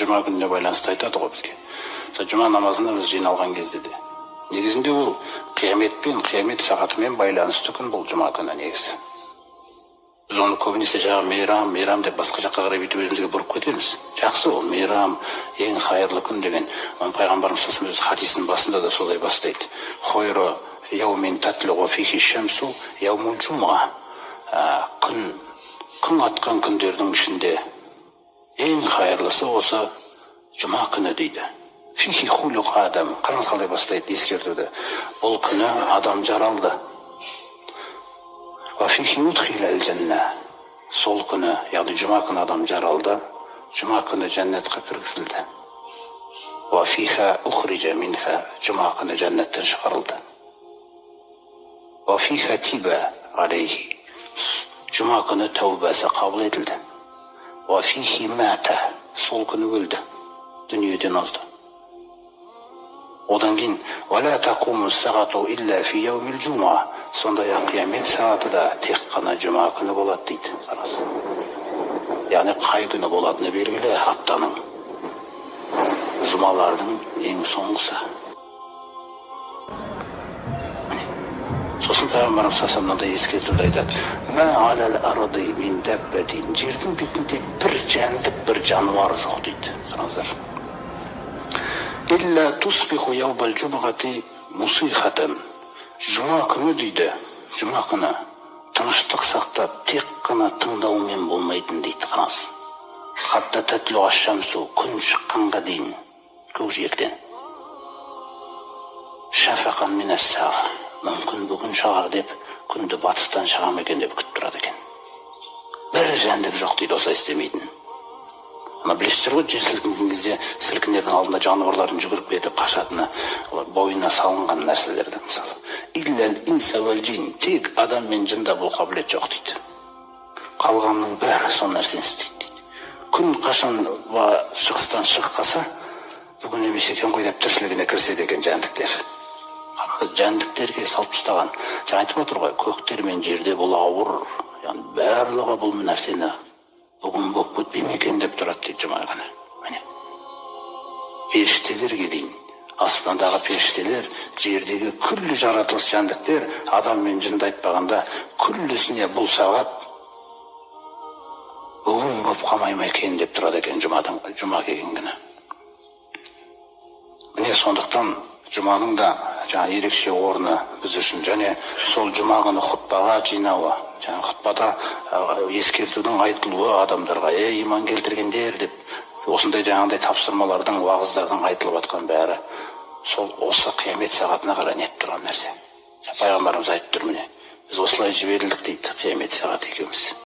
жұма күніне байланысты айтады ғой бізге. Жұма намазына біз жиналған кезде де. Негізінде ол қияметпен, қиямет сағатымен байланысты күн бұл жұма күні негізі. Біз оны көбінесе жаңағы мейрам деп басқа жаққа қарай бүйтіп өзімізге бұрып кетеміз. Жақсы ол мейрам, ең қайырлы күн деген. Оны пайғамбарымыз өз хадисінің басында да солай бастайды. Хойру яумин татлугу фихи шамсу яумул жумға. Күн атқан күндердің ішінде ең қайырлысы осы жұма күні дейді. Фихи хулуқ адам. Қараңыз қалай бастайды ескертуді. Бұл күні адам жаралды. Фихи удхилал жанна. Сол күні, яғни жұма күні адам жаралды. Жұма күні жәннатқа кіргізілді. Фиха ухриджа минха. Жұма күні жәннаттан шығарылды. Фиха тиба алейхи. Жұма күні тәубасы қабыл етілді. Фихи мата. Сол күні өлді. Дүниеден озды. Одан кейін «Вала тақуму сағату илля фи яумил жума». Сондай-ақ қиямет сағаты да тек қана жұма күні болады дейді. Яғни қай күні болатыны белгілі, аптаның, жұмалардың ең соңғысы. Сосын пайғамбарымыз мынандай ескертуді айтады. «Ма алал арди мин даббатин». Жердің бетінде бір жәндік, бір жануар жоқ дейді. Қараңыздар. «Илля тусбиху яубал жумғати мусихатан». Жұма күні дейді, жұма күні тыныштық сақтап, тек қана тыңдаумен болмайтын дейді. Қараңыз. Хатта татлуға шамсу, күн шыққанға дейін, көкжиектен. Шафақан минассаға, мүмкін бүгін шығар деп, күнді батыстан шығам екен деп күтіп тұрады екен. Бір жәндік жоқ дейді, осылай істемейтін. Білесіздер ғой, жер сілкінген кезде сілкінердің алдында жануарлардың жүгіріп кетіп қашатыны, бойына салынған нәрселерді мысалы. Илләл инса вәл джин, тек адам мен жында бұл қабілет жоқ дейді. Қалғанның бәрі сол нәрсені істейді дейді. Күн қашан шығыстан шығып қалса, бүгін емес екен ғой деп тіршілігіне кіріседі екен жәндіктер. Жәндіктерге салып тастаған. Жаңа айтып отыр ғой, көктер мен жерде бұл ауыр, яғни барлығы бұл нәрсені бүгін болып өтпей екен деп тұрады дейді жұма күні. Міне. Періштелерге дейін, аспандағы періштелер, жердегі күллі жаратылыс жәндіктер, адам мен жынды айтпағанда, күллісіне бұл сағат бүгін болып қалмай ма екен деп тұрады екен жұма келген күні. Міне сондықтан жұманың да жаңа ерекше орны біз үшін, және сол жұма күні хұтпаға жинауы, жаңа хұтпада ескертудің айтылуы адамдарға, иман келтіргендер деп, осындай жаңағындай тапсырмалардың, уағыздардың айтылып жатқан бәрі сол осы қиямет сағатына қарай нет тұрған нәрсе. Пайғамбарымыз айтып тұр, міне біз осылай жіберілдік дейді, қиямет сағаты екеуміз.